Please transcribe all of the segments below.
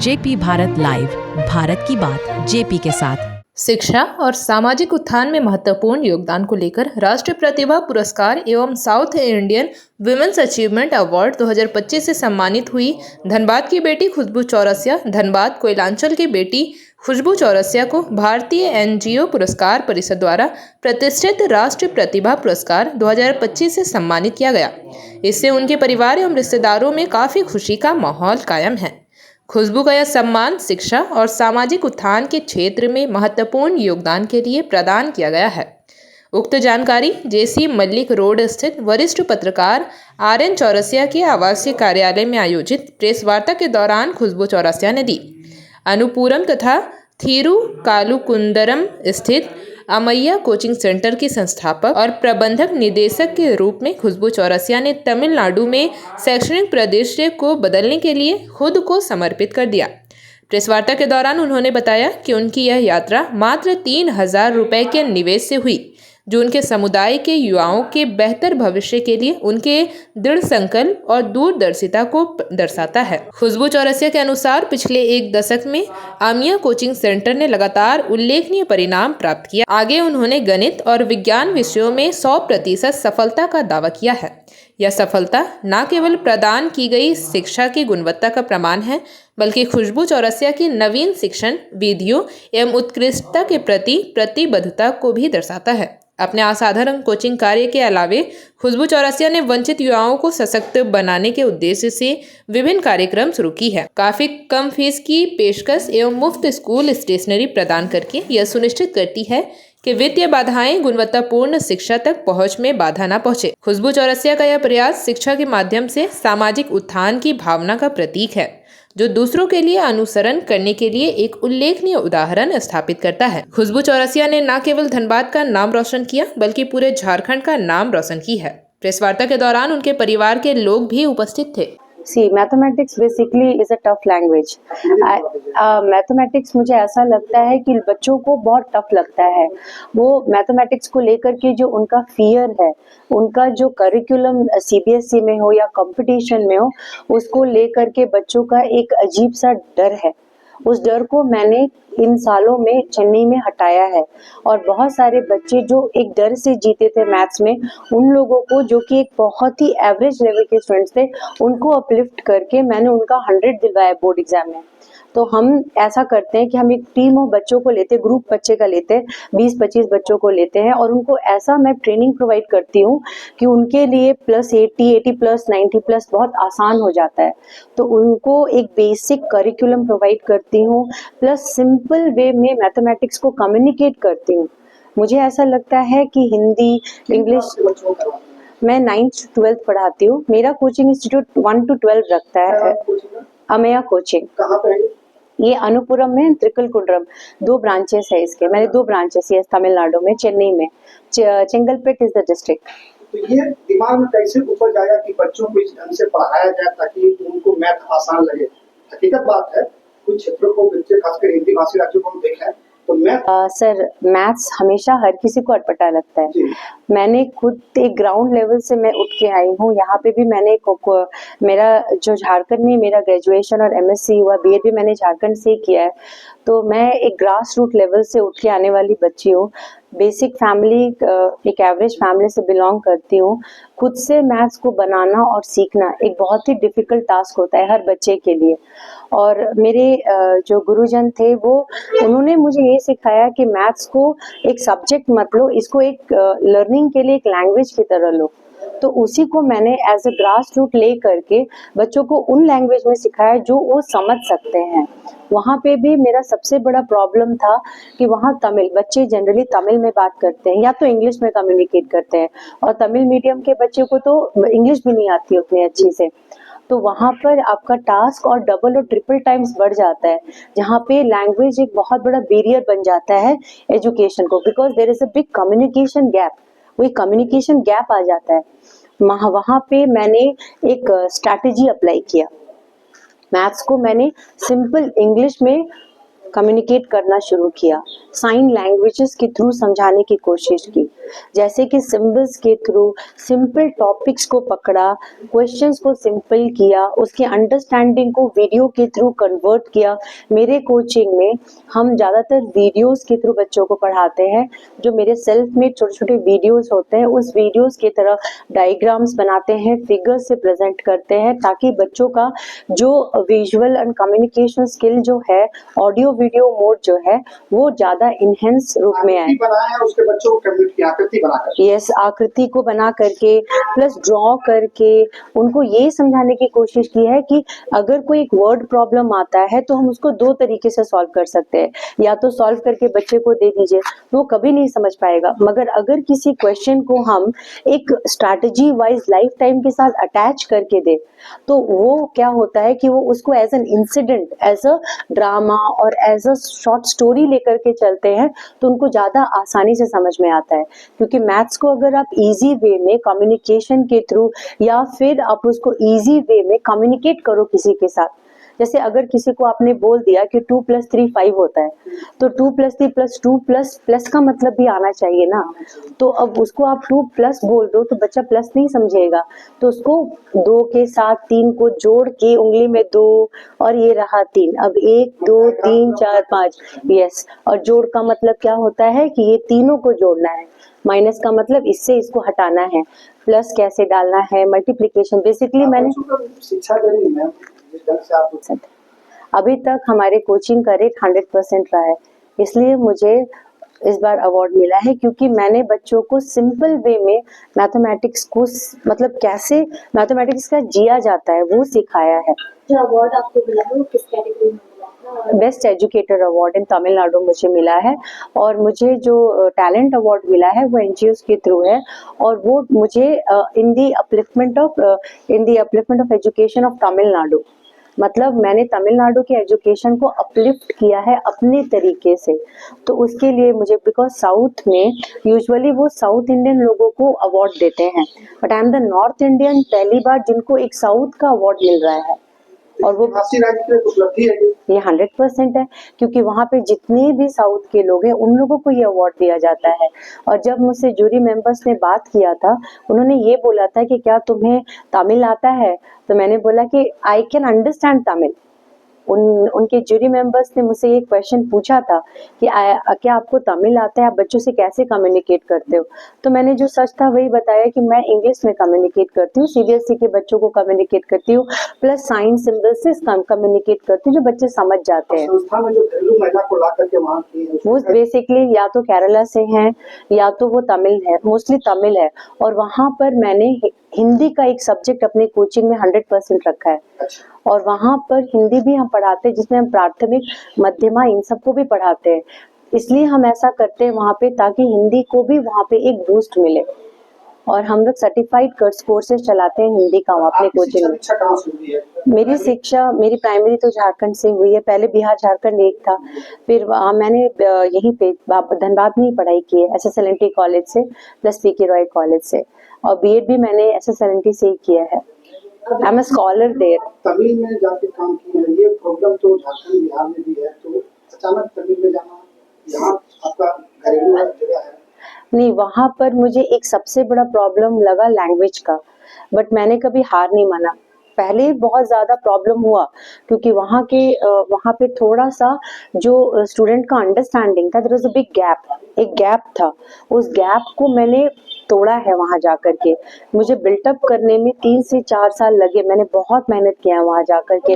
JP Bharat live, Bharat की बात JP के साथ। शिक्षा और सामाजिक उत्थान में महत्वपूर्ण योगदान को लेकर राष्ट्रीय प्रतिभा पुरस्कार एवं south Indian women's achievement award 2025 से सम्मानित हुई धनबाद की बेटी खुशबू चौरसिया। धनबाद कोयलांचल की बेटी खुशबू चौरसिया को भारतीय एनजीओ पुरस्कार परिषद द्वारा प्रतिष्ठित राष्ट्रीय प्रतिभा पुरस्कार 2025 से सम्मानित किया गया। इससे उनके परिवार एवं रिश्तेदारों में काफ़ी खुशी का माहौल कायम है। खुशबू का यह सम्मान शिक्षा और सामाजिक उत्थान के क्षेत्र में महत्वपूर्ण योगदान के लिए प्रदान किया गया है। उक्त जानकारी जेसी मल्लिक रोड स्थित वरिष्ठ पत्रकार आरएन चौरसिया के आवासीय कार्यालय में आयोजित प्रेस वार्ता के दौरान खुशबू चौरसिया ने दी। अनुपुरम तथा थिरुकालुकुंदरम स्थित अमैया कोचिंग सेंटर की संस्थापक और प्रबंधक निदेशक के रूप में खुशबू चौरसिया ने तमिलनाडु में शैक्षणिक परिदृश्य को बदलने के लिए खुद को समर्पित कर दिया। प्रेस वार्ता के दौरान उन्होंने बताया कि उनकी यह यात्रा मात्र 3,000 रुपये के निवेश से हुई, जो उनके समुदाय के युवाओं के बेहतर भविष्य के लिए उनके दृढ़ संकल्प और दूरदर्शिता को दर्शाता है। खुशबू चौरसिया के अनुसार पिछले एक दशक में अमिया कोचिंग सेंटर ने लगातार उल्लेखनीय परिणाम प्राप्त किया। आगे उन्होंने गणित और विज्ञान विषयों में 100% सफलता का दावा किया है। यह सफलता न केवल प्रदान की गई शिक्षा की गुणवत्ता का प्रमाण है, बल्कि खुशबू चौरसिया की नवीन शिक्षण विधियों एवं उत्कृष्टता के प्रति प्रतिबद्धता को भी दर्शाता है। अपने असाधारण कोचिंग कार्य के अलावे खुशबू चौरसिया ने वंचित युवाओं को सशक्त बनाने के उद्देश्य से विभिन्न कार्यक्रम शुरू की है। काफी कम फीस की पेशकश एवं मुफ्त स्कूल स्टेशनरी प्रदान करके यह सुनिश्चित करती है कि वित्तीय बाधाएं गुणवत्तापूर्ण शिक्षा तक पहुंच में बाधा न पहुंचे। खुशबू चौरसिया का यह प्रयास शिक्षा के माध्यम से सामाजिक उत्थान की भावना का प्रतीक है, जो दूसरों के लिए अनुसरण करने के लिए एक उल्लेखनीय उदाहरण स्थापित करता है। खुशबू चौरसिया ने न केवल धनबाद का नाम रोशन किया, बल्कि पूरे झारखंड का नाम रोशन की है। प्रेस वार्ता के दौरान उनके परिवार के लोग भी उपस्थित थे। See, mathematics basically is a tough language. Mathematics मुझे ऐसा लगता है कि बच्चों को बहुत टफ लगता है। वो मैथमेटिक्स को लेकर के जो उनका फियर है, उनका जो करिकुलम सीबीएसई में हो या कंपटीशन में हो, उसको लेकर के बच्चों का एक अजीब सा डर है। उस डर को मैंने इन सालों में चेन्नई में हटाया है और बहुत सारे बच्चे जो एक डर से जीते थे मैथ्स में, उन लोगों को जो कि एक बहुत ही एवरेज लेवल के स्टूडेंट्स थे, उनको अपलिफ्ट करके मैंने उनका 100 दिलवाया बोर्ड एग्जाम में। तो हम ऐसा करते हैं कि हम एक टीम ऑफ बच्चों को लेते हैं, ग्रुप बच्चे का लेते हैं, 20-25 बच्चों को लेते हैं और उनको ऐसा मैं ट्रेनिंग प्रोवाइड करती हूँ कि उनके लिए +80, 80+, 90+ बहुत आसान हो जाता है। तो उनको एक बेसिक करिकुलम प्रोवाइड करती हूँ, प्लस सिंपल वे में मैथमेटिक्स को कम्युनिकेट करती हूँ। मुझे ऐसा लगता है कि हिंदी, इंग्लिश, मैं 9th to 12th पढ़ाती हूँ। मेरा कोचिंग इंस्टीट्यूट 1 to 12 रखता है, अमेया कोचिंग। ये अनुपुरम में, त्रिकलकुंड्रम, 2 ब्रांचेस है इसके। मैंने 2 ब्रांचेस है तमिलनाडु में, चेन्नई में। Chengalpet is the district. तो ये दिमाग में कैसे ऊपर जाएगा कि बच्चों को इस ढंग से पढ़ाया जाए ताकि उनको मैथ आसान लगे? हकीकत बात है, कुछ क्षेत्रों को बच्चे खासकर हिंदी भाषी राज्यों को हम देखें तो सर, मैथ्स हमेशा हर किसी को अटपटा लगता है। मैंने खुद एक ग्राउंड लेवल से मैं उठ के आई हूँ। यहाँ पे भी मैंने मेरा जो झारखंड में मेरा ग्रेजुएशन और एमएससी हुआ, बीएड भी मैंने झारखंड से किया है। तो मैं एक ग्रास रूट लेवल से उठ के आने वाली बच्ची हूँ। बेसिक फैमिली, एक एवरेज फैमिली से बिलोंग करती हूँ। खुद से मैथ्स को बनाना और सीखना एक बहुत ही डिफिकल्ट टास्क होता है हर बच्चे के लिए। और मेरे जो गुरुजन थे उन्होंने मुझे ये सिखाया कि मैथ्स को एक सब्जेक्ट मत लो, इसको एक लर्निंग के लिए एक लैंग्वेज की तरह लो। तो उसी को मैंने एज ए ग्रास रूट ले करके बच्चों को उन लैंग्वेज में सिखाया जो वो समझ सकते हैं। वहाँ पे भी मेरा सबसे बड़ा प्रॉब्लम था कि वहाँ तमिल बच्चे जनरली तमिल में बात करते हैं या तो इंग्लिश में कम्युनिकेट करते हैं, और तमिल मीडियम के बच्चे को तो इंग्लिश भी नहीं आती उतनी अच्छी से। तो वहाँ पर आपका टास्क और डबल और ट्रिपल टाइम्स बढ़ जाता है, जहाँ पे लैंग्वेज एक बहुत बड़ा बैरियर बन जाता है एजुकेशन को, because there is a big communication gap. वो कम्युनिकेशन गैप आ जाता है। वहाँ पे मैंने एक स्ट्रैटेजी अप्लाई किया। मैथ्स को मैंने सिंपल इंग्लिश में कम्युनिकेट करना शुरू किया, साइन लैंग्वेजेस के थ्रू समझाने की कोशिश की, जैसे कि सिंबल्स के थ्रू सिंपल टॉपिक्स को पकड़ा, क्वेश्चंस को सिंपल किया, उसके अंडरस्टैंडिंग को वीडियो के थ्रू कन्वर्ट किया। मेरे कोचिंग में हम ज़्यादातर वीडियोस के थ्रू बच्चों को पढ़ाते हैं, जो मेरे सेल्फ मेड छोटे छोटे वीडियोस होते हैं, उस वीडियोस की तरह डायग्राम्स बनाते हैं, फिगर्स से प्रेजेंट करते हैं, ताकि बच्चों का जो विजुअल एंड कम्युनिकेशन स्किल जो है, ऑडियो वीडियो मोड जो है, वो ज़्यादा इनहेंस रूप में आए। बनाया है उसके बच्चों को कम्युनिट की आकृति बनाकर। यस, आकृति को बना करके प्लस ड्रॉ करके उनको ये समझाने की कोशिश की है कि अगर कोई एक वर्ड प्रॉब्लम आता है तो हम उसको दो तरीके से सॉल्व कर सकते हैं। या तो सॉल्व करके बच्चे को दे दीजिए, वो कभी नहीं समझ पाएगा, मगर अगर किसी क्वेश्चन को हम एक स्ट्रैटेजी वाइज लाइफ टाइम के साथ अटैच करके दे, तो वो क्या होता है कि वो उसको as an incident, as a drama और एज अ शॉर्ट स्टोरी लेकर के चलते हैं, तो उनको ज्यादा आसानी से समझ में आता है। क्योंकि मैथ्स को अगर आप इजी वे में कम्युनिकेशन के थ्रू या फिर आप उसको इजी वे में कम्युनिकेट करो किसी के साथ, जैसे अगर किसी को आपने बोल दिया कि 2 + 3 5 होता है, तो 2 + 3 + 2 प्लस का मतलब भी आना चाहिए ना। तो अब उसको आप 2 प्लस बोल दो तो बच्चा प्लस नहीं समझेगा, तो उसको 2 के साथ 3 को जोड़ के उंगली में 2 और ये रहा 3, अब 1 2 3 4 5, यस। और जोड़ का मतलब क्या होता है कि ये तीनों को जोड़ना है, माइनस का मतलब इससे इसको हटाना है, प्लस कैसे डालना है, मल्टीप्लिकेशन। बेसिकली मैंने शिक्षा दे रही है से आप अभी तक हमारे कोचिंग का रेट 100% रहा है, इसलिए मुझे इस बार अवार्ड मिला है, क्योंकि मैंने बच्चों को सिंपल वे में मैथमेटिक्स को मतलब कैसे मैथमेटिक्स का जिया जाता है वो सिखाया है। जो अवार्ड आपको मिला है वो किस कैटेगरी में मिला है? Best educator award in Tamil Nadu मुझे मिला है, और मुझे जो टैलेंट अवार्ड मिला है वो एनजीओस के थ्रू है, और वो मुझे in the upliftment of education of Tamil Nadu, मतलब मैंने तमिलनाडु के एजुकेशन को अपलिफ्ट किया है अपने तरीके से। तो उसके लिए मुझे, बिकॉज साउथ में यूजुअली वो साउथ इंडियन लोगों को अवार्ड देते हैं, but I am the north Indian पहली बार जिनको एक साउथ का अवार्ड मिल रहा है, और वो राज्य की उपलब्धि है ये 100% है, क्योंकि वहाँ पे जितने भी साउथ के लोग हैं उन लोगों को ये अवार्ड दिया जाता है। और जब मुझसे जूरी मेंबर्स ने बात किया था, उन्होंने ये बोला था कि क्या तुम्हें तमिल आता है, तो मैंने बोला कि आई कैन अंडरस्टैंड तमिल। उनके जूरी मेंबर्स ने मुझसे ये क्वेश्चन पूछा था कि क्या आपको तमिल आता है, आप बच्चों से कैसे कम्युनिकेट करते हो, तो मैंने जो सच था वही बताया कि मैं इंग्लिश में कम्युनिकेट करती हूँ, सीबीएसई के बच्चों को कम्युनिकेट करती हूँ, प्लस साइन सिंबल से कम्युनिकेट करती हूँ, जो बच्चे समझ जाते हैं। संस्था में जो घरेलू महिला को ला करके वहाँ की है, वो बेसिकली या तो केरला से हैं या तो वो तमिल है, मोस्टली तमिल है, और वहाँ पर मैंने हिंदी का एक सब्जेक्ट अपने कोचिंग में 100% रखा है। और वहाँ पर हिंदी भी हम पढ़ाते हैं, जिसमें हम प्राथमिक मध्यमा इन सबको भी पढ़ाते हैं। इसलिए हम ऐसा करते हैं वहाँ पे, ताकि हिंदी को भी वहाँ पे एक बूस्ट मिले। और हम लोग सर्टिफाइड कोर्सेज चलाते हैं हिंदी का अपने कोचिंग में। कहाँ से हुई है? मेरी शिक्षा, मेरी प्राइमरी तो झारखंड से हुई है, पहले बिहार झारखंड एक था, फिर मैंने यहीं पे धनबाद में ही पढ़ाई की है, SSLNT कॉलेज से प्लस PK रॉय कॉलेज से, और बीएड भी मैंने SSLNT से ही किया है। I am a scholar there. Tamil में जाके काम किया है, ये प्रॉब्लम तो झारखंड बिहार में भी है, तो अचानक तमिल में जाना, यहाँ आपका घरेलू जगह है। नहीं, वहाँ पर मुझे एक सबसे बड़ा प्रॉब्लम लगा लैंग्वेज का, बट मैंने कभी हार नहीं माना। पहले बहुत ज़्यादा प्रॉब्लम हुआ, क्योंकि वहाँ पे थोड़ा सा जो स्टूडेंट का अंडरस्टैंडिंग था, there was a big gap, एक गैप था। उस गैप को मैंने तोड़ा है वहाँ जाकर के। मुझे बिल्टअप करने में 3 से 4 साल लगे, मैंने बहुत मेहनत किया है वहाँ जाकर के।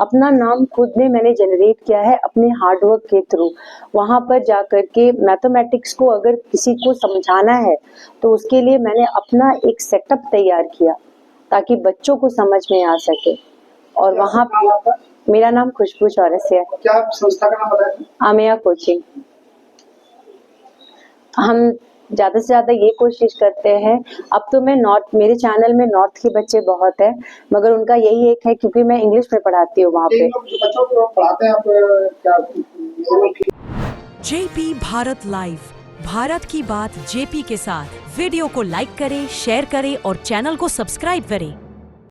अपना नाम खुद में मैंने जनरेट किया है अपने हार्डवर्क के थ्रू। वहाँ पर जाकर के मैथमेटिक्स को अगर किसी को समझाना है तो उसके लिए मैंने अपना एक सेटअप तैयार किया, ताकि बच्चों को समझ में आ सके। और वहाँ मेरा नाम खुशबू चौरसिया। क्या आप संस्था का नाम बताएं? आमेया कोचिंग। हम ज़्यादा से ज़्यादा ये कोशिश करते हैं, अब तो मैं मेरे चैनल में नॉर्थ के बच्चे बहुत हैं, मगर उनका यही एक है, क्योंकि मैं इंग्लिश में पढ़ाती हूँ वहाँ पे। बच्चों को पढ़ाते हैं आप क्या? JP भारत लाइव, भारत की बात JP के साथ। वीडियो को लाइक करें, शेयर करें और चैनल को सब्सक्राइब करें।